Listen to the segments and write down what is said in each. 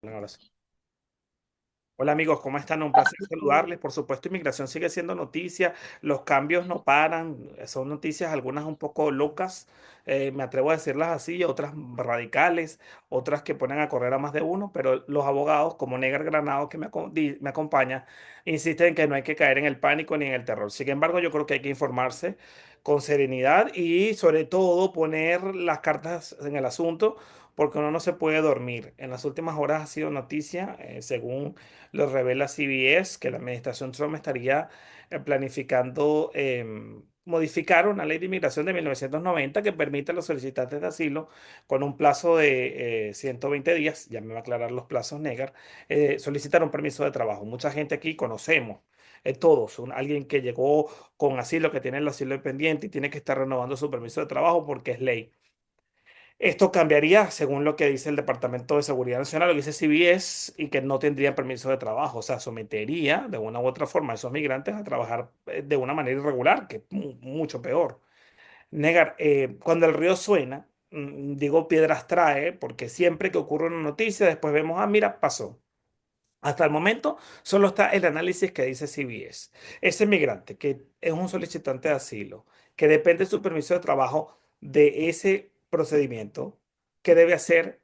Un abrazo. Hola amigos, ¿cómo están? Un placer saludarles. Por supuesto, inmigración sigue siendo noticia, los cambios no paran, son noticias algunas un poco locas, me atrevo a decirlas así, otras radicales, otras que ponen a correr a más de uno, pero los abogados, como Negar Granado, que me acompaña, insisten en que no hay que caer en el pánico ni en el terror. Sin embargo, yo creo que hay que informarse con serenidad y sobre todo poner las cartas en el asunto, porque uno no se puede dormir. En las últimas horas ha sido noticia, según lo revela CBS, que la administración Trump estaría planificando modificar una ley de inmigración de 1990 que permite a los solicitantes de asilo con un plazo de 120 días, ya me va a aclarar los plazos, Negar, solicitar un permiso de trabajo. Mucha gente aquí conocemos. Todos, alguien que llegó con asilo, que tiene el asilo pendiente y tiene que estar renovando su permiso de trabajo porque es ley. Esto cambiaría según lo que dice el Departamento de Seguridad Nacional, lo que dice CBS, y que no tendrían permiso de trabajo. O sea, sometería de una u otra forma a esos migrantes a trabajar de una manera irregular, que es mucho peor. Negar, cuando el río suena, digo piedras trae, porque siempre que ocurre una noticia, después vemos, ah, mira, pasó. Hasta el momento solo está el análisis que dice CBS. Ese migrante que es un solicitante de asilo, que depende de su permiso de trabajo de ese procedimiento, ¿qué debe hacer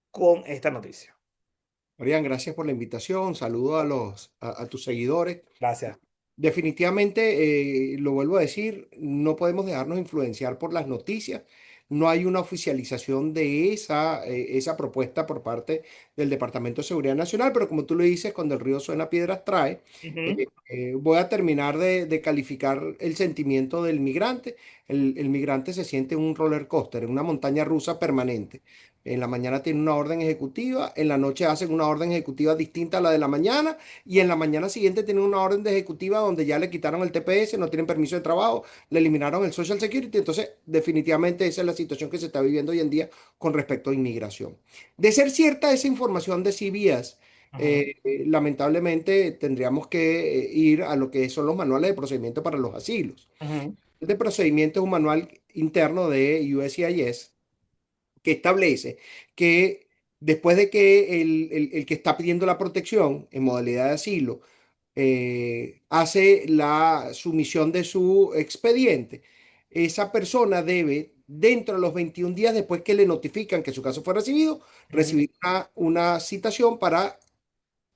con esta noticia? Marian, gracias por la invitación. Saludo a tus seguidores. Gracias. Definitivamente, lo vuelvo a decir, no podemos dejarnos influenciar por las noticias. No hay una oficialización de esa propuesta por parte del Departamento de Seguridad Nacional, pero como tú le dices, cuando el río suena, piedras trae. Ujú, Voy a terminar de calificar el sentimiento del migrante. El migrante se siente en un roller coaster, en una montaña rusa permanente. En la mañana tiene una orden ejecutiva, en la noche hacen una orden ejecutiva distinta a la de la mañana y en la mañana siguiente tienen una orden de ejecutiva donde ya le quitaron el TPS, no tienen permiso de trabajo, le eliminaron el Social Security. Entonces, definitivamente esa es la situación que se está viviendo hoy en día con respecto a inmigración. De ser cierta esa información de CBS, ujú, lamentablemente tendríamos que ir a lo que son los manuales de procedimiento para los asilos. ujú, El de procedimiento es un manual interno de USCIS que establece que después de que el que está pidiendo la protección en modalidad de asilo hace la sumisión de su expediente, esa persona debe, dentro de los 21 días después que le notifican que su caso fue recibido, ujú, recibir una citación para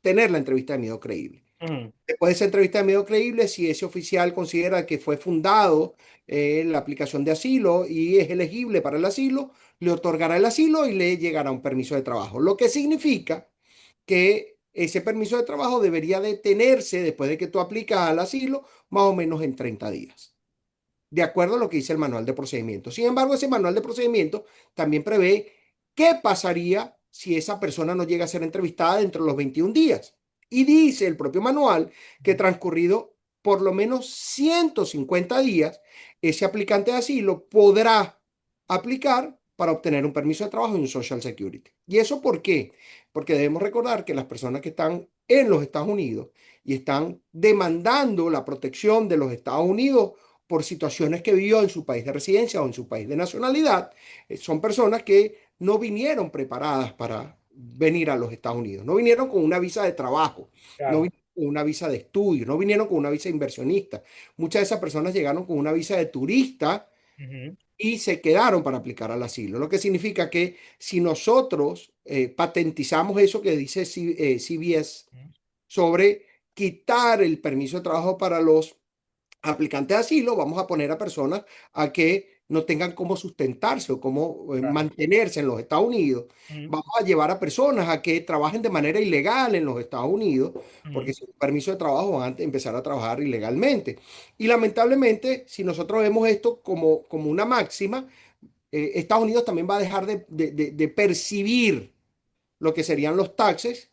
tener la entrevista de miedo creíble. ujú. Después de esa entrevista de medio creíble, si ese oficial considera que fue fundado la aplicación de asilo y es elegible para el asilo, le otorgará el asilo y le llegará un permiso de trabajo. Lo que significa que ese permiso de trabajo debería detenerse después de que tú aplicas al asilo, más o menos en 30 días, de acuerdo a lo que dice el manual de procedimiento. Sin embargo, ese manual de procedimiento también prevé qué pasaría si esa persona no llega a ser entrevistada dentro de los 21 días. Y dice el propio manual que transcurrido por lo menos 150 días, ese aplicante de asilo podrá aplicar para obtener un permiso de trabajo y un Social Security. ¿Y eso por qué? Porque debemos recordar que las personas que están en los Estados Unidos y están demandando la protección de los Estados Unidos por situaciones que vivió en su país de residencia o en su país de nacionalidad, son personas que no vinieron preparadas para venir a los Estados Unidos, no vinieron con una visa de trabajo, no Claro. vinieron con una visa de estudio, no vinieron con una visa de inversionista. Muchas de esas personas llegaron con una visa de turista Ujú, y se quedaron para aplicar al asilo, lo que significa que si nosotros patentizamos eso que dice CBS sobre quitar el permiso de trabajo para los aplicantes de asilo, vamos a poner a personas a que no tengan cómo sustentarse o cómo claro. mantenerse en los Estados Unidos. Ujú, Vamos a llevar a personas a que trabajen de manera ilegal en los Estados Unidos, porque ujú. sin permiso de trabajo van a empezar a trabajar ilegalmente. Y lamentablemente, si nosotros vemos esto como una máxima, Estados Unidos también va a dejar de percibir lo que serían los taxes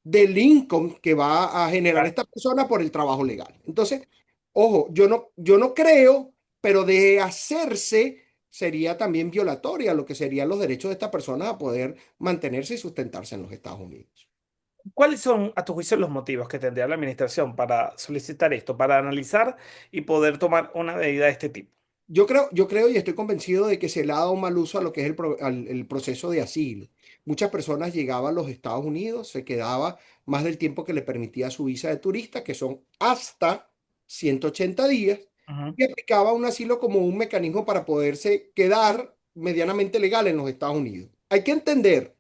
del income que va a generar Claro. esta persona por el trabajo legal. Entonces, ojo, yo no creo, pero de hacerse sería también violatoria lo que serían los derechos de esta persona a poder mantenerse y sustentarse en los Estados Unidos. ¿Cuáles son, a tu juicio, los motivos que tendría la administración para solicitar esto, para analizar y poder tomar una medida de este tipo? Yo creo y estoy convencido de que se le ha dado un mal uso a lo que es el proceso de asilo. Muchas personas llegaban a los Estados Unidos, se quedaba más del tiempo que le permitía su visa de turista, que son hasta 180 días, Ujú, y aplicaba un asilo como un mecanismo para poderse quedar medianamente legal en los Estados Unidos. Hay que entender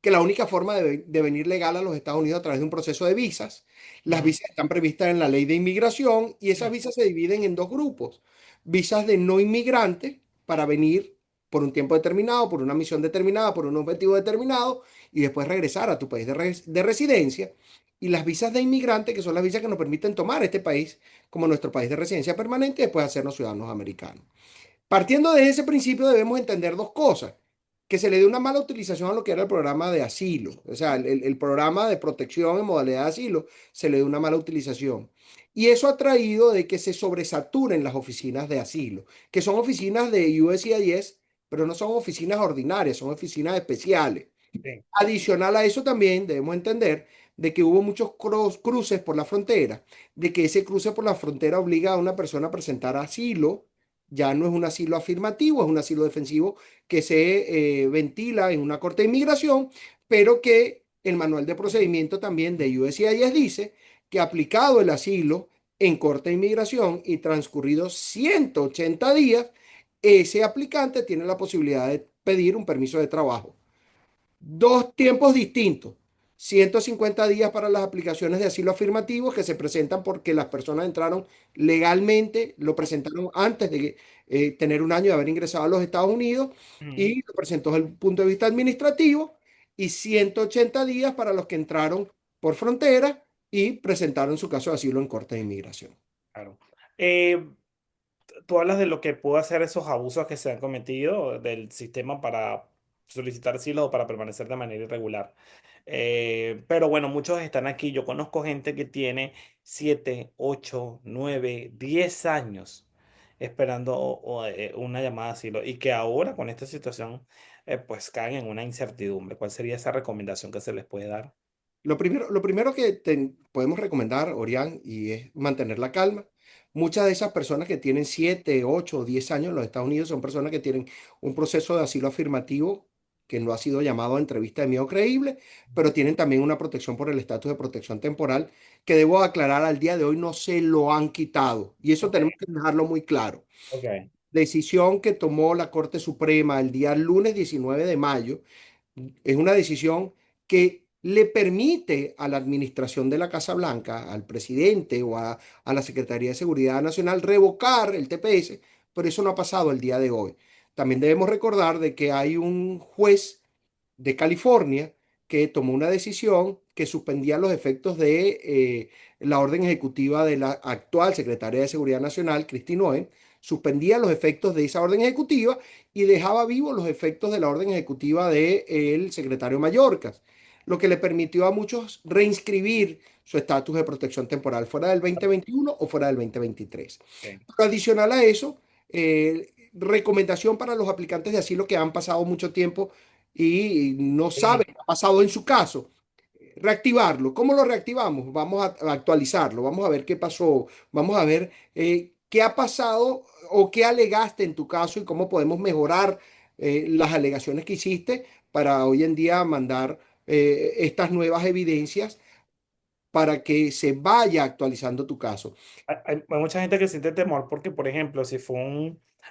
que la única forma de venir legal a los Estados Unidos a través de un proceso de visas. Las ujú, visas están previstas en la ley de inmigración y esas visas se dividen en dos grupos. Visas de no inmigrante para venir por un tiempo determinado, por una misión determinada, por un objetivo determinado y después regresar a tu país de residencia. Y las visas de inmigrante, que son las visas que nos permiten tomar este país como nuestro país de residencia permanente y después hacernos ciudadanos americanos. Partiendo de ese principio debemos entender dos cosas, que se le dio una mala utilización a lo que era el programa de asilo, o sea, el programa de protección en modalidad de asilo, se le dio una mala utilización. Y eso ha traído de que se sobresaturen las oficinas de asilo, que son oficinas de USCIS, pero no son oficinas ordinarias, son oficinas especiales. sí, Adicional a eso también debemos entender de que hubo muchos cruces por la frontera, de que ese cruce por la frontera obliga a una persona a presentar asilo, ya no es un asilo afirmativo, es un asilo defensivo que se ventila en una corte de inmigración, pero que el manual de procedimiento también de USCIS dice que aplicado el asilo en corte de inmigración y transcurridos 180 días, ese aplicante tiene la posibilidad de pedir un permiso de trabajo. Dos tiempos distintos. 150 días para las aplicaciones de asilo afirmativo que se presentan porque las personas entraron legalmente, lo presentaron antes de tener un año de haber ingresado a los Estados Unidos ujú, y lo presentó desde el punto de vista administrativo y 180 días para los que entraron por frontera y presentaron su caso de asilo en Corte de Inmigración. claro. Tú hablas de lo que puede hacer esos abusos que se han cometido del sistema para solicitar asilo o para permanecer de manera irregular. Pero bueno, muchos están aquí. Yo conozco gente que tiene 7, 8, 9, 10 años esperando una llamada de asilo y que ahora con esta situación pues caen en una incertidumbre. ¿Cuál sería esa recomendación que se les puede dar? Lo primero que podemos recomendar, Orián, y es mantener la calma. Muchas de esas personas que tienen 7, 8 o 10 años en los Estados Unidos son personas que tienen un proceso de asilo afirmativo que no ha sido llamado a entrevista de miedo creíble, pero tienen también una protección por el estatus de protección temporal que debo aclarar al día de hoy no se lo han quitado. Y eso Ok, tenemos que dejarlo muy claro. ok. Decisión que tomó la Corte Suprema el día lunes 19 de mayo es una decisión que le permite a la administración de la Casa Blanca, al presidente o a la Secretaría de Seguridad Nacional revocar el TPS, pero eso no ha pasado el día de hoy. También debemos recordar de que hay un juez de California que tomó una decisión que suspendía los efectos de la orden ejecutiva de la actual secretaria de Seguridad Nacional, Christine Noem, suspendía los efectos de esa orden ejecutiva y dejaba vivos los efectos de la orden ejecutiva del secretario Mayorkas, lo que le permitió a muchos reinscribir su estatus de protección temporal fuera del 2021 o fuera del 2023. Ok. Pero adicional a eso, recomendación para los aplicantes de asilo que han pasado mucho tiempo y no saben Sí, qué ha pasado en su caso. Reactivarlo. ¿Cómo lo reactivamos? Vamos a actualizarlo, vamos a ver qué pasó, vamos a ver qué ha pasado o qué alegaste en tu caso y cómo podemos mejorar las alegaciones que hiciste para hoy en día mandar estas nuevas evidencias para que se vaya actualizando tu caso. hay mucha gente que siente temor porque, por ejemplo, si fue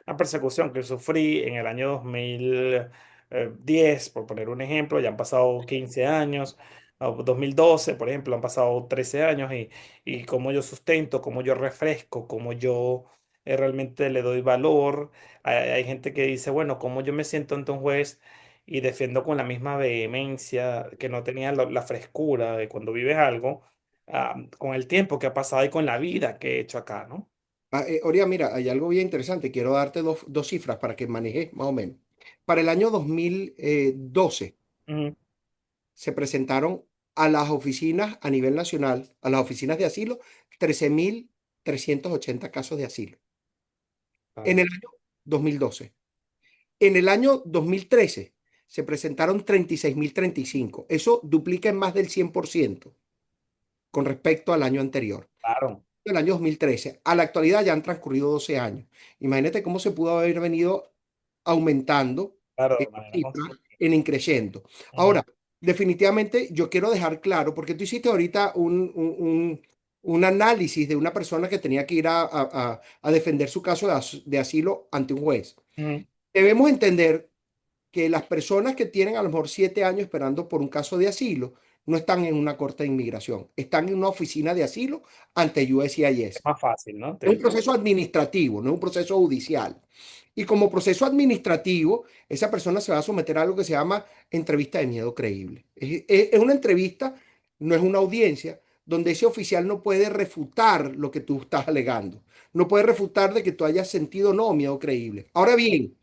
una persecución que sufrí en el año 2010, por poner un ejemplo, ya han pasado 15 años, o 2012, por ejemplo, han pasado 13 años y cómo yo sustento, cómo yo refresco, cómo yo realmente le doy valor. Hay gente que dice, bueno, cómo yo me siento ante un juez y defiendo con la misma vehemencia que no tenía la frescura de cuando vives algo con el tiempo que ha pasado y con la vida que he hecho acá, ¿no? Oria, mira, hay algo bien interesante. Quiero darte dos cifras para que manejes más o menos. Para el año 2012 Ujú, se presentaron a las oficinas a nivel nacional, a las oficinas de asilo, 13.380 casos de asilo en claro, el año 2012. En el año 2013 se presentaron 36.035. Eso duplica en más del 100% con respecto al año anterior. claro. del año 2013. A la actualidad ya han transcurrido 12 años. Imagínate cómo se pudo haber venido aumentando Claro, de esta manera cifra constante. en increciendo. Ujú, Ahora, definitivamente yo quiero dejar claro, porque tú hiciste ahorita un análisis de una persona que tenía que ir a defender su caso de asilo ante un juez. ujú. Debemos entender que las personas que tienen a lo mejor 7 años esperando por un caso de asilo no están en una corte de inmigración, están en una oficina de asilo ante Es USCIS. más fácil, ¿no? Es un proceso administrativo, no es un proceso judicial. Y como proceso administrativo, esa persona se va a someter a algo que se llama entrevista de miedo creíble. Es una entrevista, no es una audiencia, donde ese oficial no puede refutar lo que tú estás alegando. No puede refutar de que tú hayas sentido no miedo creíble. Ahora bien,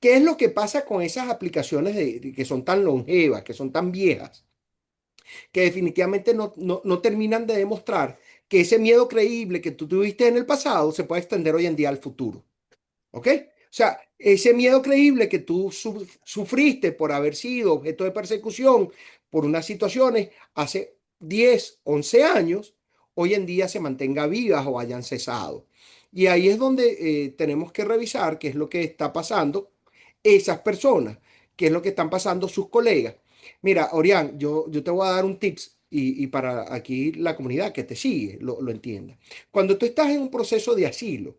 ¿qué es lo que pasa con esas aplicaciones que son tan longevas, que son tan viejas, que definitivamente no terminan de demostrar que ese miedo creíble que tú tuviste en el pasado se puede extender hoy en día al futuro? ¿Ok? O sea, ese miedo creíble que tú sufriste por haber sido objeto de persecución por unas situaciones hace 10, 11 años, hoy en día se mantenga vivas o hayan cesado. Y ahí es donde tenemos que revisar qué es lo que está pasando esas personas, qué es lo que están pasando sus colegas. Mira, Orián, yo te voy a dar un tips y para aquí la comunidad que te sigue lo entienda. Cuando tú estás en un proceso de asilo,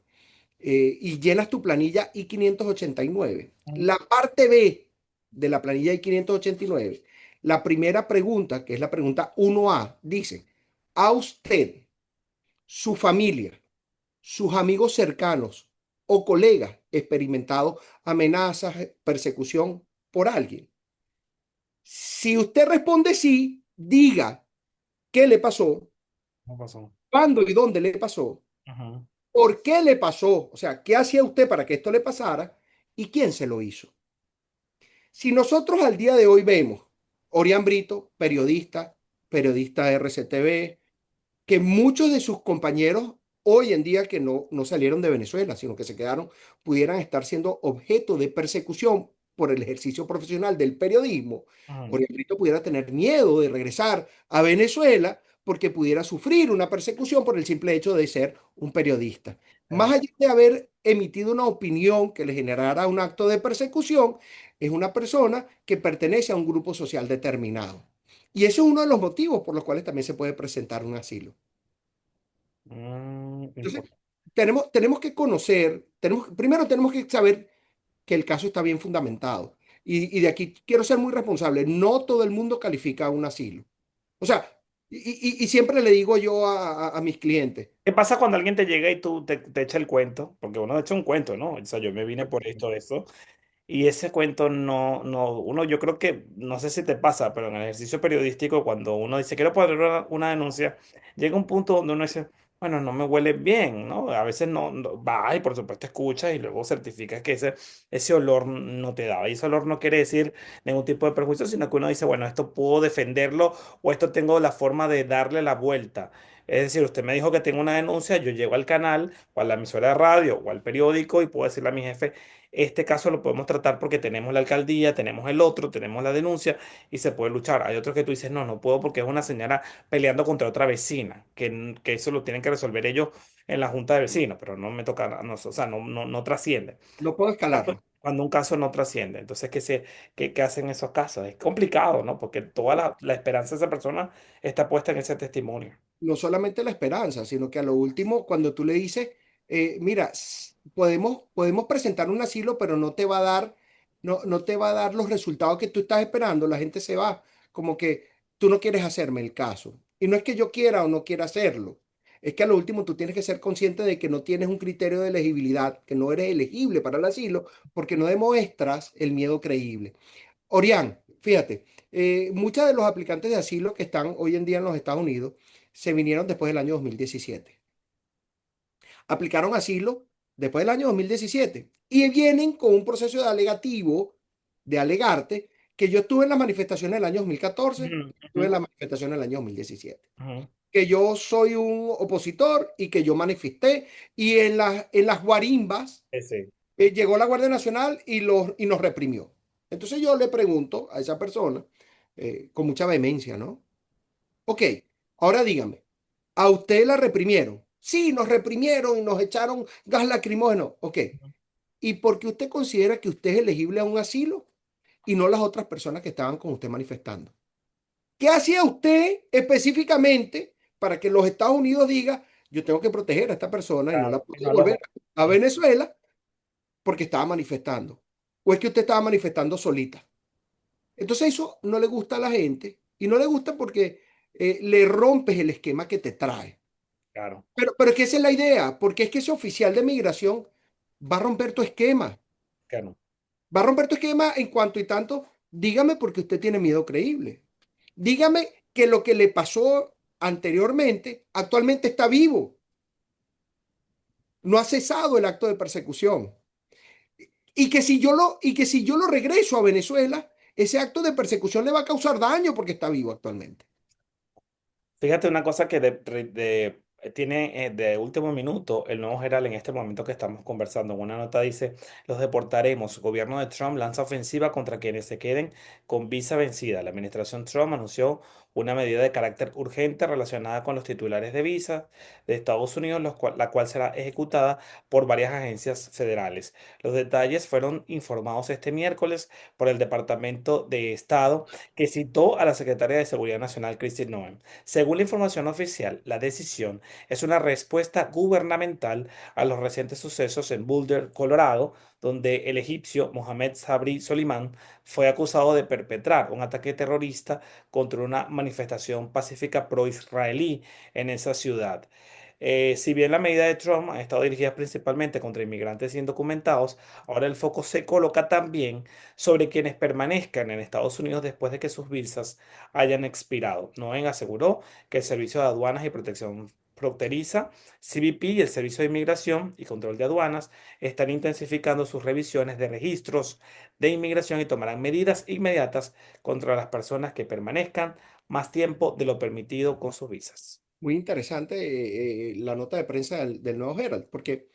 y llenas tu planilla I-589. Ujú. La parte B de la planilla I-589, la primera pregunta, que es la pregunta 1A, dice, ¿a usted, su familia, sus amigos cercanos o colegas experimentados amenazas, persecución por alguien? Si usted responde sí, diga qué le pasó, ¿Cómo pasó? cuándo y dónde le pasó, Ujú. por qué le pasó, o sea, qué hacía usted para que esto le pasara y quién se lo hizo. Si nosotros al día de hoy vemos Orián Brito, periodista de RCTV, que muchos de sus compañeros hoy en día que no salieron de Venezuela, sino que se quedaron, pudieran estar siendo objeto de persecución por el ejercicio profesional del periodismo. Ujú. Orián Brito pudiera tener miedo de regresar a Venezuela porque pudiera sufrir una persecución por el simple hecho de ser un periodista. Más Claro. allá de haber emitido una opinión que le generara un acto de persecución, es una persona que pertenece a un grupo social determinado. Y eso es uno de los motivos por los cuales también se puede presentar un asilo. Entonces, Importante. tenemos que conocer, primero tenemos que saber que el caso está bien fundamentado. Y de aquí quiero ser muy responsable. No todo el mundo califica un asilo. O sea, y siempre le digo yo a mis clientes. ¿Qué pasa cuando alguien te llega y tú te echa el cuento? Porque uno echa un cuento, ¿no? O sea, yo me vine por esto, eso. Y ese cuento uno, yo creo que, no sé si te pasa, pero en el ejercicio periodístico, cuando uno dice, quiero poner una denuncia, llega un punto donde uno dice, bueno, no me huele bien, ¿no? A veces va y por supuesto escuchas y luego certificas que ese olor no te daba. Y ese olor no quiere decir ningún tipo de perjuicio, sino que uno dice, bueno, esto puedo defenderlo o esto tengo la forma de darle la vuelta. Es decir, usted me dijo que tengo una denuncia, yo llego al canal o a la emisora de radio o al periódico y puedo decirle a mi jefe, este caso lo podemos tratar porque tenemos la alcaldía, tenemos el otro, tenemos la denuncia y se puede luchar. Hay otros que tú dices, no, no puedo porque es una señora peleando contra otra vecina, que eso lo tienen que resolver ellos en la junta de vecinos, pero no me toca, no, o sea, no trasciende. No puedo escalarlo. Cuando un caso no trasciende, entonces, ¿qué hacen en esos casos? Es complicado, ¿no? Porque toda la esperanza de esa persona está puesta en ese testimonio. No solamente la esperanza, sino que a lo último, cuando tú le dices, mira, podemos presentar un asilo, pero no te va a dar los resultados que tú estás esperando, la gente se va, como que tú no quieres hacerme el caso. Y no es que yo quiera o no quiera hacerlo, es que a lo último tú tienes que ser consciente de que no tienes un criterio de elegibilidad, que no eres elegible para el asilo, porque no demuestras el miedo creíble. Orián, fíjate, muchos de los aplicantes de asilo que están hoy en día en los Estados Unidos se vinieron después del año 2017. Aplicaron asilo después del año 2017 y vienen con un proceso de alegativo, de alegarte, que yo estuve en las manifestaciones del año 2014, Ujú, estuve ujú, en las manifestaciones del año 2017, ujú. que yo soy un opositor y que yo manifesté y en las guarimbas Sí. llegó la Guardia Nacional y nos reprimió. Entonces yo le pregunto a esa persona, con mucha vehemencia, ¿no? Ok, ahora dígame, ¿a usted la reprimieron? Sí, nos reprimieron y nos echaron gas lacrimógeno. Ok. ¿Y por qué usted considera que usted es elegible a un asilo y no las otras personas que estaban con usted manifestando? ¿Qué hacía usted específicamente para que los Estados Unidos diga, yo tengo que proteger a esta persona y no la Claro, puedo y no lo devolver a Venezuela porque estaba manifestando? ¿O es que usted estaba manifestando solita? Entonces eso no le gusta a la gente y no le gusta porque le rompes el esquema que te trae. claro, Pero es que esa es la idea, porque es que ese oficial de migración va a romper tu esquema. claro, Va a romper tu esquema en cuanto y tanto, dígame por qué usted tiene miedo creíble. Dígame que lo que le pasó anteriormente actualmente está vivo. No ha cesado el acto de persecución. Y que si yo lo regreso a Venezuela, ese acto de persecución le va a causar daño porque está vivo actualmente. fíjate una cosa que tiene de último minuto el nuevo Herald en este momento que estamos conversando. En una nota dice, los deportaremos. Gobierno de Trump lanza ofensiva contra quienes se queden con visa vencida. La administración Trump anunció una medida de carácter urgente relacionada con los titulares de visas de Estados Unidos, la cual será ejecutada por varias agencias federales. Los detalles fueron informados este miércoles por el Departamento de Estado, que citó a la secretaria de Seguridad Nacional, Kristi Noem. Según la información oficial, la decisión es una respuesta gubernamental a los recientes sucesos en Boulder, Colorado, donde el egipcio Mohamed Sabri Soliman fue acusado de perpetrar un ataque terrorista contra una manifestación pacífica pro-israelí en esa ciudad. Si bien la medida de Trump ha estado dirigida principalmente contra inmigrantes indocumentados, ahora el foco se coloca también sobre quienes permanezcan en Estados Unidos después de que sus visas hayan expirado. Noen aseguró que el Servicio de Aduanas y Protección Fronteriza, CBP y el Servicio de Inmigración y Control de Aduanas están intensificando sus revisiones de registros de inmigración y tomarán medidas inmediatas contra las personas que permanezcan más tiempo de lo permitido con sus visas. Muy interesante la nota de prensa del Nuevo Herald, porque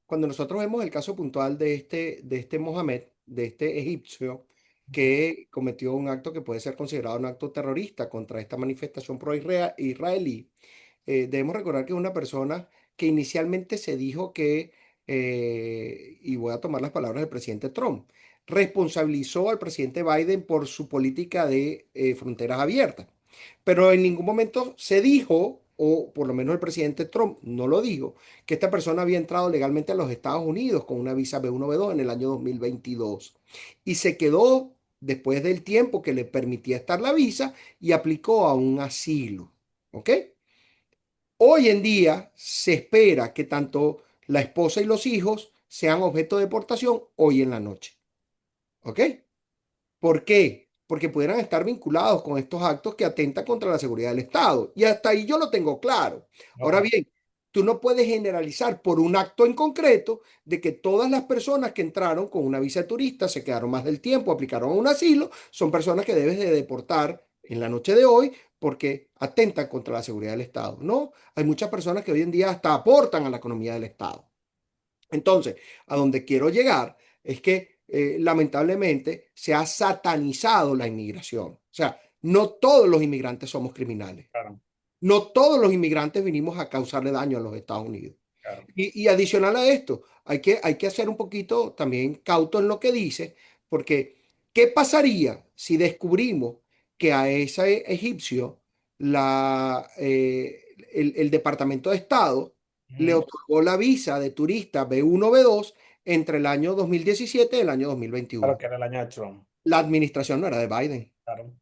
cuando nosotros vemos el caso puntual de este Mohamed, de este egipcio, que cometió un acto que puede ser considerado un acto terrorista contra esta manifestación pro-israelí, debemos recordar que es una persona que inicialmente se dijo que, y voy a tomar las palabras del presidente Trump, responsabilizó al presidente Biden por su política de fronteras abiertas. Pero en ningún momento se dijo, o por lo menos el presidente Trump no lo dijo, que esta persona había entrado legalmente a los Estados Unidos con una visa B1, B2 en el año 2022. Y se quedó después del tiempo que le permitía estar la visa y aplicó a un asilo. ¿Ok? Hoy en día se espera que tanto la esposa y los hijos sean objeto de deportación hoy en la noche. ¿Ok? ¿Por qué? Porque pudieran estar vinculados con estos actos que atentan contra la seguridad del Estado. Y hasta ahí yo lo tengo claro. Ahora Ok, bien, tú no puedes generalizar por un acto en concreto de que todas las personas que entraron con una visa de turista, se quedaron más del tiempo, aplicaron un asilo, son personas que debes de deportar en la noche de hoy porque atentan contra la seguridad del Estado. No, hay muchas personas que hoy en día hasta aportan a la economía del Estado. Entonces, a donde quiero llegar es que lamentablemente se ha satanizado la inmigración. O sea, no todos los inmigrantes somos criminales. claro, No todos los inmigrantes vinimos a causarle daño a los Estados Unidos. claro, Y adicional a esto, hay que hacer un poquito también cauto en lo que dice, porque ¿qué pasaría si descubrimos que a ese egipcio el Departamento de Estado le ujú, otorgó la visa de turista B1, B2 entre el año 2017 y el año claro 2021? que era el año de Trump. La administración no era de Biden. Claro,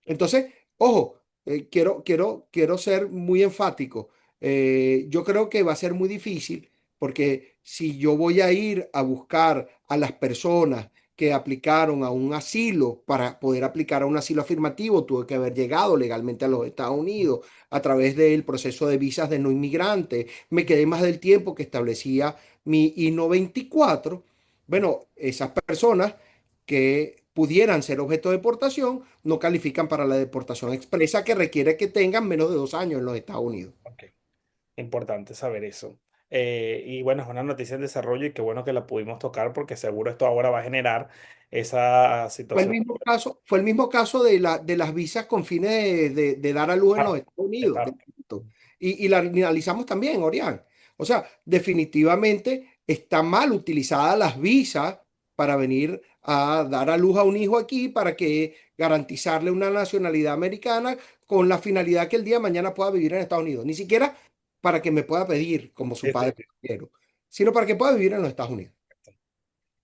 Entonces, ojo, quiero ser muy enfático. Yo creo que va a ser muy difícil porque si yo voy a ir a buscar a las personas que aplicaron a un asilo para poder aplicar a un asilo afirmativo, tuve que haber llegado legalmente a los Estados Unidos a través del proceso de visas de no inmigrante. Me quedé más del tiempo que establecía mi I-94. Bueno, esas personas que pudieran ser objeto de deportación no califican para la deportación expresa que requiere que tengan menos de 2 años en los Estados Unidos. ok. Importante saber eso. Y bueno, es una noticia en desarrollo y qué bueno que la pudimos tocar porque seguro esto ahora va a generar esa Fue el situación. mismo caso, fue el mismo caso de las visas con fines de dar a luz en los Parte, Estados de Unidos. parte. Y la analizamos también, Orián. O sea, definitivamente está mal utilizadas las visas para venir a dar a luz a un hijo aquí para que garantizarle una nacionalidad americana con la finalidad que el día de mañana pueda vivir en Estados Unidos. Ni siquiera para que me pueda pedir como su padre, quiero, sino para que pueda vivir en los Estados Unidos.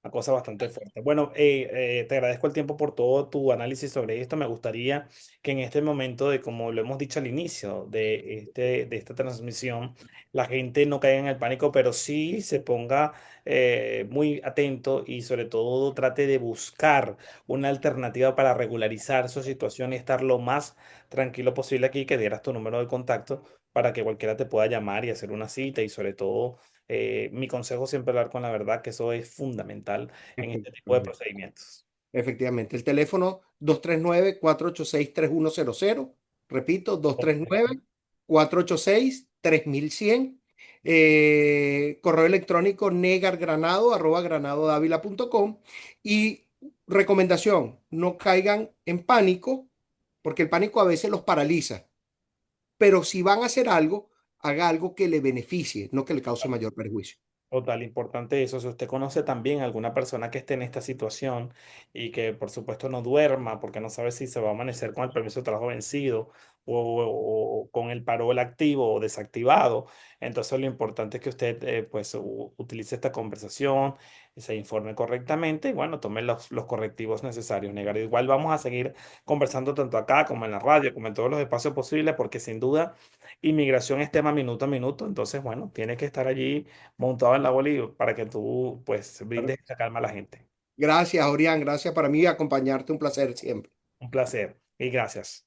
Una cosa bastante fuerte. Bueno, te agradezco el tiempo por todo tu análisis sobre esto. Me gustaría que en este momento de, como lo hemos dicho al inicio de esta transmisión, la gente no caiga en el pánico, pero sí se ponga muy atento y sobre todo trate de buscar una alternativa para regularizar su situación y estar lo más tranquilo posible aquí, que dieras tu número de contacto para que cualquiera te pueda llamar y hacer una cita y sobre todo mi consejo siempre hablar con la verdad, que eso es fundamental en este tipo de Efectivamente. procedimientos. Efectivamente, el teléfono 239-486-3100. Repito, 239-486-3100. Correo electrónico negargranado@granadodavila.com. Y recomendación, no caigan en pánico, porque el pánico a veces los paraliza. Pero si van a hacer algo, haga algo que le beneficie, no que le cause mayor perjuicio. Total, importante eso. Si usted conoce también a alguna persona que esté en esta situación y que por supuesto no duerma porque no sabe si se va a amanecer con el permiso de trabajo vencido o con el parol activo o desactivado, entonces lo importante es que usted pues utilice esta conversación, se informe correctamente y bueno, tome los correctivos necesarios. Negar. Igual vamos a seguir conversando tanto acá como en la radio, como en todos los espacios posibles porque sin duda inmigración es tema minuto a minuto. Entonces, bueno, tiene que estar allí montado en la bolilla para que tú pues brindes esa calma a la gente. Gracias, Orián. Gracias para mí acompañarte. Un placer siempre. Un placer y gracias.